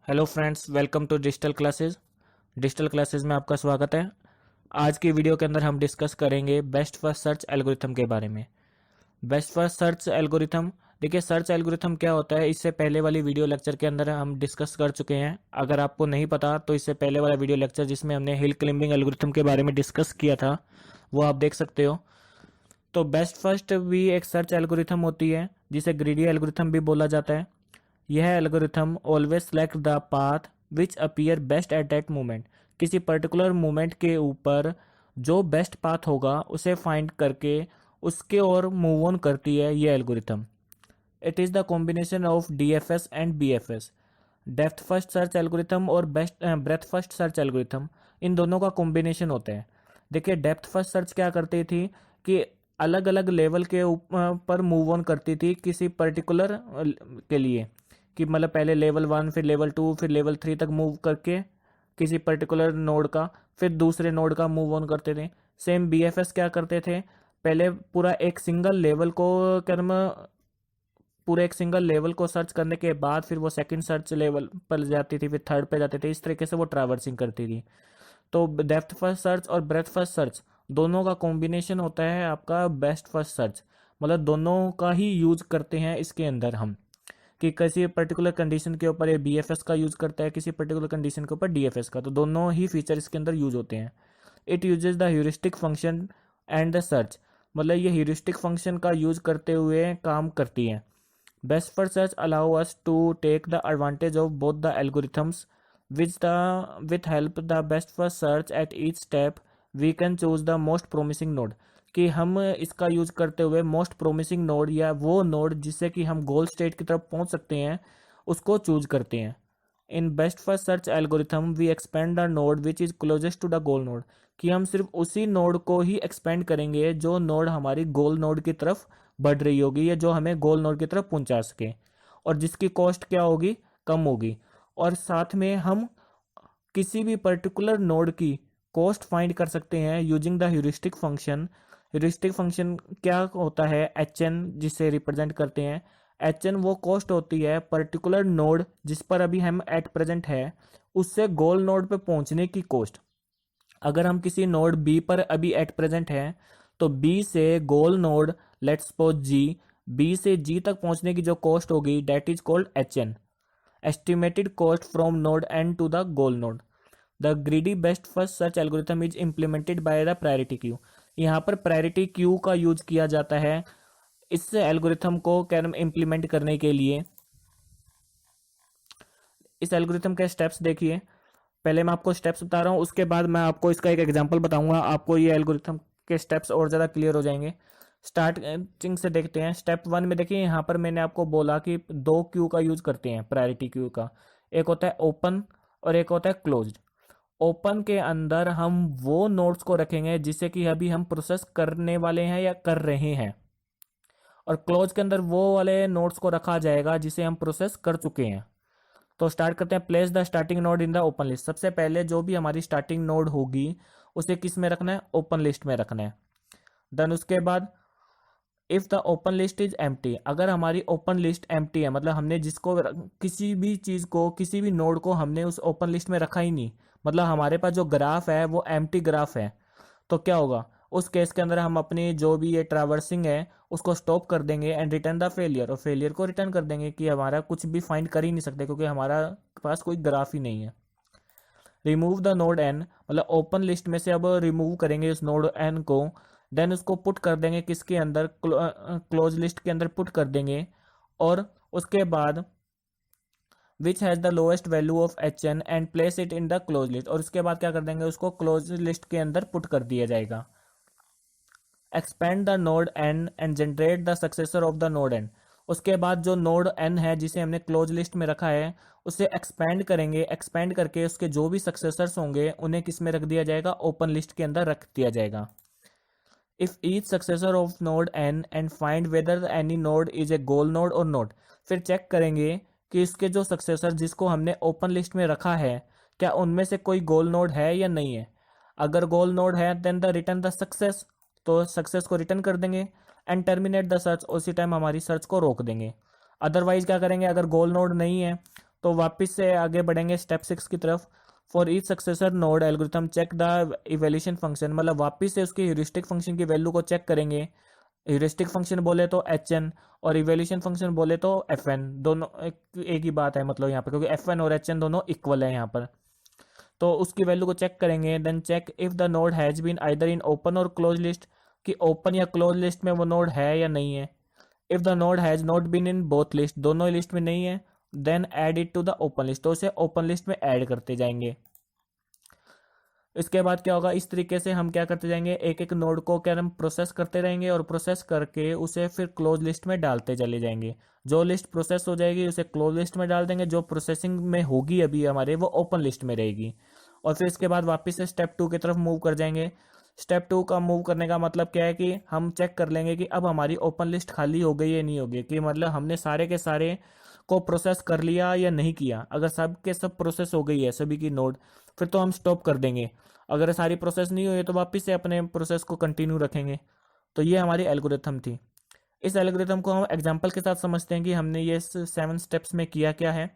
Hello friends, welcome to digital classes. Digital classes में आपका स्वागत है। आज की वीडियो के अंदर हम डिस्कस करेंगे बेस्ट फर्स्ट सर्च एल्गोरिथम के बारे में। बेस्ट फर्स्ट सर्च एल्गोरिथम, देखिए सर्च एल्गोरिथम क्या होता है, इससे पहले वाली वीडियो लेक्चर के अंदर हम डिस्कस कर चुके हैं। अगर आपको नहीं पता तो इससे पहले वाला वीडियो लेक्चर जिसमें हमने हिल क्लाइंबिंग एल्गोरिथम के बारे में डिस्कस किया था वो आप देख सकते हो। तो बेस्ट फर्स्ट भी एक सर्च एल्गोरिथम होती है जिसे ग्रीडी एल्गोरिथम भी बोला जाता है। यह algorithm always select the path which appear best at that moment. किसी पर्टिकुलर मोमेंट के ऊपर जो बेस्ट पाथ होगा उसे फाइंड करके उसके और मूव ऑन करती है ये algorithm. It is the combination of DFS and BFS, depth first search algorithm और best breadth first search algorithm, इन दोनों का कॉम्बिनेशन होता है। देखिए डेप्थ फर्स्ट सर्च क्या करती थी कि अलग अलग लेवल के ऊपर मूव ऑन करती थी किसी पर्टिकुलर के लिए, कि मतलब पहले लेवल 1 फिर लेवल 2 फिर लेवल 3 तक मूव करके किसी पर्टिकुलर नोड का फिर दूसरे नोड का मूव ऑन करते थे। सेम बीएफएस क्या करते थे, पहले पूरा एक सिंगल लेवल को कर्म पूरे एक सिंगल लेवल को सर्च करने के बाद फिर वो सेकंड सर्च लेवल पर जाती थी, फिर थर्ड पे जाते थे। इस तरीके से वो ट्रैवर्सिंग करती थी। तो डेप्थ फर्स्ट सर्च और ब्रेथ फर्स्ट सर्च दोनों का कॉम्बिनेशन होता है आपका बेस्ट फर्स्ट सर्च। मतलब दोनों का ही यूज करते हैं इसके अंदर हम, कि किसी पर्टिकुलर कंडीशन के ऊपर ये बीएफएस का यूज करता है, किसी पर्टिकुलर कंडीशन के ऊपर डीएफएस का। तो दोनों ही फीचर इसके अंदर यूज होते हैं। It uses the heuristic function and the search, मतलब ये ह्यूरिस्टिक फंक्शन का यूज करते हुए काम करती है। Best first search allow us to take the advantage of both the algorithms with help the best first search at each step we can choose the most promising node, कि हम इसका use करते हुए मोस्ट प्रोमिसिंग नोड या वो node जिससे कि हम गोल स्टेट की तरफ पहुंच सकते हैं उसको चूज करते हैं। In best first search algorithm we expand the node which is closest to the goal node, कि हम सिर्फ उसी नोड को ही एक्सपेंड करेंगे जो नोड हमारी गोल नोड की तरफ बढ़ रही होगी या जो हमें गोल नोड की तरफ पहुंचा सके, और जिसकी कॉस्ट क्या होगी, कम होगी। और साथ में हम किसी भी पर्टिकुलर नोड की कॉस्ट फाइंड कर सकते हैं using the heuristic function. Heuristic function क्या होता है, एच एन जिसे रिप्रेजेंट करते हैं। एच एन वो कॉस्ट होती है पर्टिकुलर नोड जिस पर अभी हम एट प्रेजेंट है उससे गोल नोड पे पहुंचने की कॉस्ट। अगर हम किसी नोड बी पर अभी एट प्रेजेंट है तो बी से goal node, let's suppose G, B से जी तक पहुंचने की जो कॉस्ट होगी that is called H N, estimated cost from node n to the goal node. The greedy best first search algorithm is implemented by the priority queue. यहाँ पर priority queue का use किया जाता है इस एल्गोरिथम को implement करने के लिए। इस एल्गोरिथम के स्टेप्स देखिए। पहले मैं आपको स्टेप्स बता रहा हूँ, उसके बाद मैं आपको इसका एक एग्जांपल बताऊंगा, आपको ये एल्गोरिथम के स्टेप्स और ज़्यादा क्लियर हो जाएंगे। स्टार्टिंग से देखते हैं। स्टेप 1 में देखिए, यहाँ पर मैंने आपको बोला कि दो क्यू का यूज करते हैं प्रायोरिटी क्यू का। एक होता है ओपन और एक होता है क्लोज्ड। ओपन के अंदर हम वो नोड्स को रखेंगे जिसे कि अभी हम प्रोसेस करने वाले हैं या कर रहे हैं, और क्लोज के अंदर वो वाले नोड्स को रखा जाएगा जिसे हम प्रोसेस कर चुके हैं। तो स्टार्ट करते हैं। Place the starting node in the open list. सबसे पहले जो भी हमारी स्टार्टिंग नोड होगी उसे किस में रखना है, ओपन लिस्ट में रखना है। देन उसके बाद if the open list is empty, अगर हमारी ओपन लिस्ट एम्प्टी है, मतलब हमने जिसको किसी भी चीज को किसी भी नोड को हमने उस ओपन लिस्ट में रखा ही नहीं, मतलब हमारे पास जो ग्राफ है वो एम्प्टी ग्राफ है, तो क्या होगा उस केस के अंदर हम अपनी जो भी ये ट्रैवर्सिंग है उसको स्टॉप कर देंगे एंड रिटर्न द फेलियर, और फेलियर को रिटर्न कर देंगे कि हमारा कुछ भी फाइंड कर ही नहीं सकते क्योंकि हमारा पास कोई ग्राफ ही नहीं है। रिमूव द नोड एन, मतलब ओपन लिस्ट में से अब रिमूव करेंगे उस नोड एन को। देन उसको पुट कर देंगे किसके अंदर, क्लोज लिस्ट के अंदर पुट कर देंगे। और उसके बाद which has the lowest value of H N and place it in the close list, और उसके बाद क्या कर देंगे, उसको क्लोज लिस्ट के अंदर पुट कर दिया जाएगा। Expand the node N and generate the successor of the node N, उसके बाद जो नोड एन है जिसे हमने क्लोज लिस्ट में रखा है उसे एक्सपेंड करेंगे। एक्सपेंड करके उसके जो भी सक्सेसर्स होंगे उन्हें किस में रख दिया जाएगा, ओपन लिस्ट के अंदर रख दिया जाएगा। If each successor of node N and find whether any node is a goal node और नोट, फिर चेक करेंगे कि इसके जो सक्सेसर जिसको हमने ओपन लिस्ट में रखा है क्या उनमें से कोई गोल नोड है या नहीं है। अगर गोल नोड है then the return the success, तो सक्सेस को रिटर्न कर देंगे एंड टर्मिनेट द सर्च, उसी टाइम हमारी सर्च को रोक देंगे। अदरवाइज क्या करेंगे, अगर गोल नोड नहीं है तो वापस से आगे बढ़ेंगे स्टेप 6 की तरफ। For each successor node algorithm check the evaluation function, मतलब वापस से उसकी ह्यूरिस्टिक फंक्शन की वैल्यू को चेक करेंगे। ह्यूरिस्टिक फंक्शन बोले तो एच एन और इवैल्यूएशन फंक्शन बोले तो एफ एन, दोनों एक ही बात है मतलब यहाँ पर, क्योंकि एफ एन और एच एन दोनों इक्वल है यहाँ पर। तो उसकी वैल्यू को चेक करेंगे। Then check if the node has been either in open और क्लोज लिस्ट, कि ओपन या क्लोज लिस्ट में वो नोड है या नहीं है। If the node has not been in both list, दोनों ही लिस्ट में नहीं है, then add it to the open list, तो उसे ओपन लिस्ट में ऐड करते जाएंगे। इसके बाद क्या होगा, इस तरीके से हम क्या करते जाएंगे, एक एक नोड को क्या हम प्रोसेस करते रहेंगे और प्रोसेस करके उसे फिर क्लोज लिस्ट में डालते चले जाएंगे। जो लिस्ट प्रोसेस हो जाएगी उसे क्लोज लिस्ट में डाल देंगे, जो प्रोसेसिंग में होगी अभी हमारे वो ओपन लिस्ट में रहेगी। और फिर इसके बाद वापस से स्टेप 2 की तरफ मूव कर जाएंगे। स्टेप 2 का मूव करने का मतलब क्या है कि हम चेक कर लेंगे कि अब हमारी ओपन लिस्ट खाली हो गई या नहीं हो गई, कि मतलब हमने सारे के सारे को प्रोसेस कर लिया या नहीं किया। अगर सब के सब प्रोसेस हो गई है सभी की नोड, फिर तो हम स्टॉप कर देंगे। अगर सारी प्रोसेस नहीं हुई है तो वापस से अपने प्रोसेस को कंटिन्यू रखेंगे। तो ये हमारी एल्गोरिथम थी। इस एल्गोरिथम को हम एग्जांपल के साथ समझते हैं कि हमने ये 7 स्टेप्स में किया क्या है।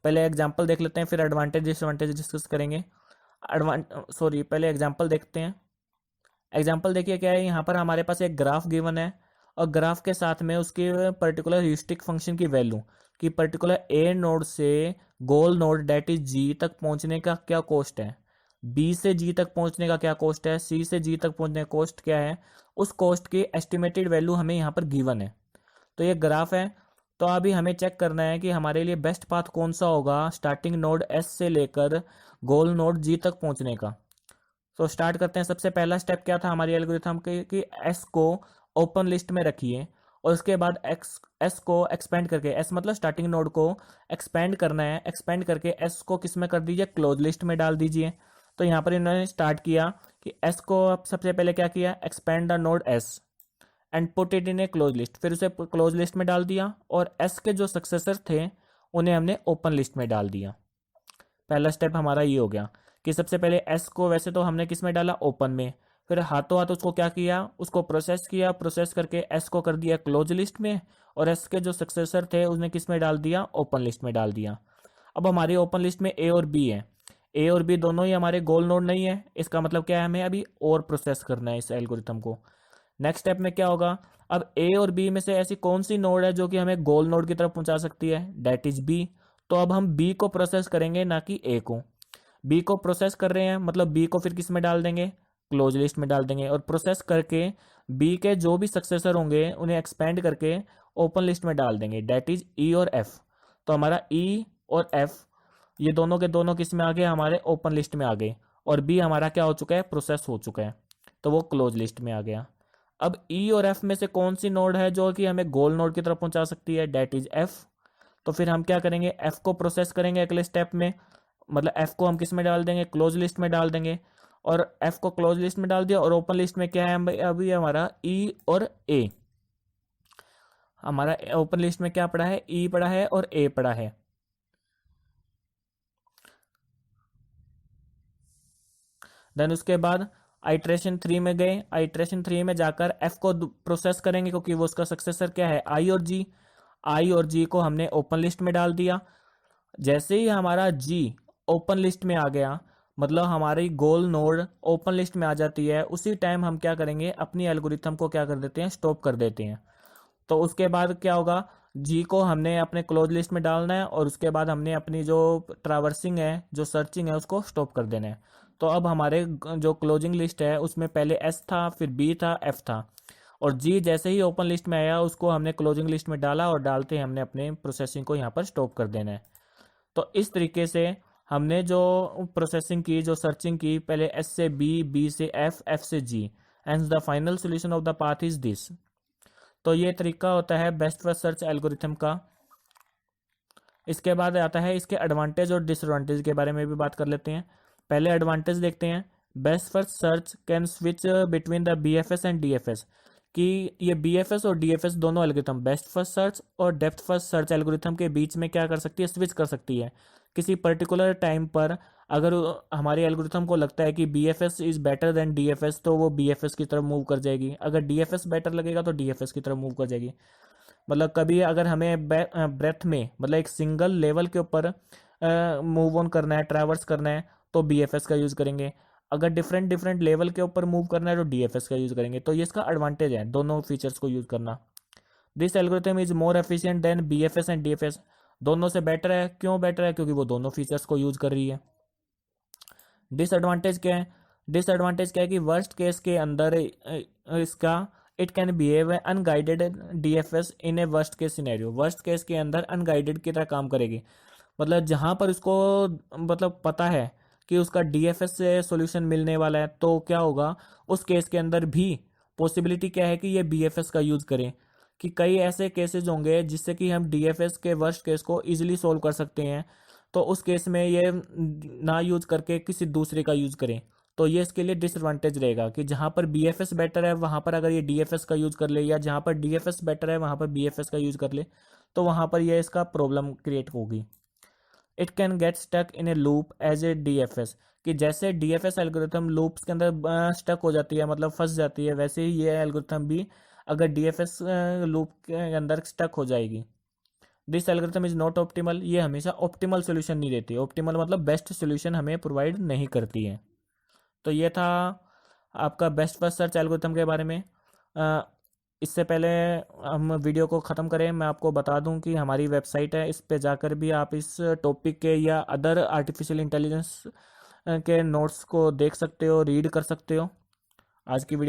पहले एग्जांपल देख लेते हैं, फिर एडवांटेज डिसएडवांटेज डिस्कस करेंगे। पहले एग्जांपल देखते हैं। एग्जांपल देखिए क्या है, यहाँ पर हमारे पास एक ग्राफ गिवन है और ग्राफ के साथ में उसकी पर्टिकुलर ह्यूरिस्टिक फंक्शन की वैल्यू, कि पर्टिकुलर ए नोड से गोल नोड डेट इज जी तक पहुंचने का क्या कॉस्ट है, बी से जी तक पहुंचने का क्या कॉस्ट है, सी से जी तक पहुंचने का कॉस्ट क्या है, उस कॉस्ट की एस्टिमेटेड वैल्यू हमें यहाँ पर गिवन है। तो ये ग्राफ है। तो अभी हमें चेक करना है कि हमारे लिए बेस्ट पाथ कौन सा होगा स्टार्टिंग नोड एस से लेकर गोल नोड जी तक पहुंचने का। तो स्टार्ट करते हैं। सबसे पहला स्टेप क्या था हमारी एल्गोरिथम के, कि एस को ओपन लिस्ट में रखिए और उसके बाद एस को एक्सपेंड करके, एस मतलब स्टार्टिंग नोड को एक्सपेंड करना है, एक्सपेंड करके एस को किस में कर दीजिए, क्लोज लिस्ट में डाल दीजिए। तो यहाँ पर इन्होंने स्टार्ट किया कि एस को अब सबसे पहले क्या किया, expand the node S and put it in A close list, फिर उसे क्लोज लिस्ट में डाल दिया और एस के जो सक्सेसर थे उन्हें हमने ओपन लिस्ट में डाल दिया। पहला स्टेप हमारा ये हो गया कि सबसे पहले एस को वैसे तो हमने किस में डाला, ओपन में, फिर हाथों हाथ उसको क्या किया, उसको प्रोसेस किया, प्रोसेस करके एस को कर दिया क्लोज लिस्ट में और एस के जो सक्सेसर थे उसने किस में डाल दिया, ओपन लिस्ट में डाल दिया। अब हमारी ओपन लिस्ट में ए और बी है, ए और बी दोनों ही हमारे गोल नोड नहीं है, इसका मतलब क्या है, हमें अभी और प्रोसेस करना है इस एल्गोरिथम को। नेक्स्ट स्टेप में क्या होगा, अब ए और बी में से ऐसी कौन सी नोड है जो कि हमें गोल नोड की तरफ पहुंचा सकती है, डेट इज बी। तो अब हम बी को प्रोसेस करेंगे ना कि ए को। बी को प्रोसेस कर रहे हैं मतलब बी को फिर किस में डाल देंगे, क्लोज लिस्ट में डाल देंगे और प्रोसेस करके बी के जो भी सक्सेसर होंगे उन्हें एक्सपेंड करके ओपन लिस्ट में डाल देंगे, डेट इज ई और एफ। तो हमारा ई और एफ ये दोनों के दोनों किस में आ गए, हमारे ओपन लिस्ट में आ गए और बी हमारा क्या हो चुका है, प्रोसेस हो चुका है, तो वो क्लोज लिस्ट में आ गया। अब ई और एफ में से कौन सी नोड है जो कि हमें गोल नोड की तरफ पहुंचा सकती है, डेट इज एफ। तो फिर हम क्या करेंगे, एफ को प्रोसेस करेंगे अगले स्टेप में, मतलब एफ को हम किस में डाल देंगे, क्लोज लिस्ट में डाल देंगे और एफ को क्लोज लिस्ट में डाल दिया और ओपन लिस्ट में क्या है अभी हमारा ई और ए। हमारा ओपन लिस्ट में क्या पड़ा है, ई पड़ा है और ए पड़ा है। देन उसके बाद आइट्रेशन 3 में गए, आइट्रेशन 3 में जाकर एफ को प्रोसेस करेंगे क्योंकि वो उसका सक्सेसर क्या है, आई और जी। आई और जी को हमने ओपन लिस्ट में डाल दिया। जैसे ही हमारा जी ओपन लिस्ट में आ गया, मतलब हमारी गोल नोड ओपन लिस्ट में आ जाती है, उसी टाइम हम क्या करेंगे, अपनी एल्गोरिथम को क्या कर देते हैं, स्टॉप कर देते हैं। तो उसके बाद क्या होगा, जी को हमने अपने क्लोज लिस्ट में डालना है और उसके बाद हमने अपनी जो ट्रैवर्सिंग है, जो सर्चिंग है, उसको स्टॉप कर देना है। तो अब हमारे जो क्लोजिंग लिस्ट है उसमें पहले एस था, फिर बी था, एफ था और जी जैसे ही ओपन लिस्ट में आया उसको हमने क्लोजिंग लिस्ट में डाला और डालते ही हमने अपने प्रोसेसिंग को यहाँ पर स्टॉप कर देना है। तो इस तरीके से हमने जो प्रोसेसिंग की, जो सर्चिंग की, पहले एस से बी, बी से एफ, एफ से G, and the final solution of the path is this. तो ये तरीका होता है बेस्ट फर्स्ट सर्च एल्गोरिथम का। इसके बाद आता है इसके एडवांटेज और डिसएडवांटेज के बारे में भी बात कर लेते हैं। पहले एडवांटेज देखते हैं। Best first search can switch between the BFS and DFS, कि ये BFS और DFS दोनों एल्गोरिथम, बेस्ट फर्स्ट सर्च और डेप्थ फर्स्ट सर्च एल्गोरिथम के बीच में क्या कर सकती है, स्विच कर सकती है। किसी पर्टिकुलर टाइम पर अगर हमारी एल्गोरिथम को लगता है कि BFS is better than DFS तो वो BFS की तरफ मूव कर जाएगी, अगर DFS बेटर लगेगा तो DFS की तरफ मूव कर जाएगी। मतलब कभी अगर हमें ब्रेथ में मतलब एक सिंगल लेवल के ऊपर मूव ऑन करना है, ट्रैवर्स करना है, तो BFS का यूज़ करेंगे। अगर डिफरेंट डिफरेंट लेवल के ऊपर मूव करना है तो DFS का यूज़ करेंगे। तो ये इसका एडवांटेज है दोनों फीचर्स को यूज़ करना। This algorithm is more efficient then BFS and DFS। दोनों से बेटर है। क्यों बेटर है? क्योंकि वो दोनों फीचर्स को यूज़ कर रही है। डिसएडवांटेज क्या है? डिसएडवांटेज क्या है कि वर्स्ट केस के अंदर इसका it can behave unguided DFS in A worst case scenario. Worst case के अंदर अनगाइडेड की तरह काम करेगी। मतलब जहां पर उसको मतलब पता है कि उसका DFS से सॉल्यूशन मिलने वाला है, तो क्या होगा उस केस के अंदर भी पॉसिबिलिटी क्या है कि ये BFS का यूज़ करें। कि कई ऐसे केसेस होंगे जिससे कि हम DFS के वर्स्ट केस को इजीली सॉल्व कर सकते हैं, तो उस केस में ये ना यूज करके किसी दूसरे का यूज करें। तो ये इसके लिए डिसएडवांटेज रहेगा कि जहां पर BFS बेटर है वहां पर अगर ये DFS का यूज कर ले, या जहां पर DFS बेटर है वहां पर BFS का यूज कर ले, तो वहां पर ये इसका प्रॉब्लम क्रिएट होगी। It can get stuck in a loop as a DFS। कि जैसे DFS एल्गोरिथम लूप्स के अंदर स्टक हो जाती है, मतलब फंस जाती है, वैसे ही ये एल्गोरिथम भी अगर DFS लूप के अंदर स्टक हो जाएगी। This algorithm is not optimal. ये हमेशा ऑप्टिमल सोल्यूशन नहीं देती। ऑप्टिमल मतलब बेस्ट सोल्यूशन हमें प्रोवाइड नहीं करती है। तो ये था आपका बेस्ट फर्स्ट सर्च एल्गोरिथम के बारे में। अ, इससे पहले हम वीडियो को ख़त्म करें, मैं आपको बता दूं कि हमारी वेबसाइट है, इस पे जाकर भी आप इस टॉपिक के या अदर आर्टिफिशियल इंटेलिजेंस के नोट्स को देख सकते हो, रीड कर सकते हो। आज की वीडियो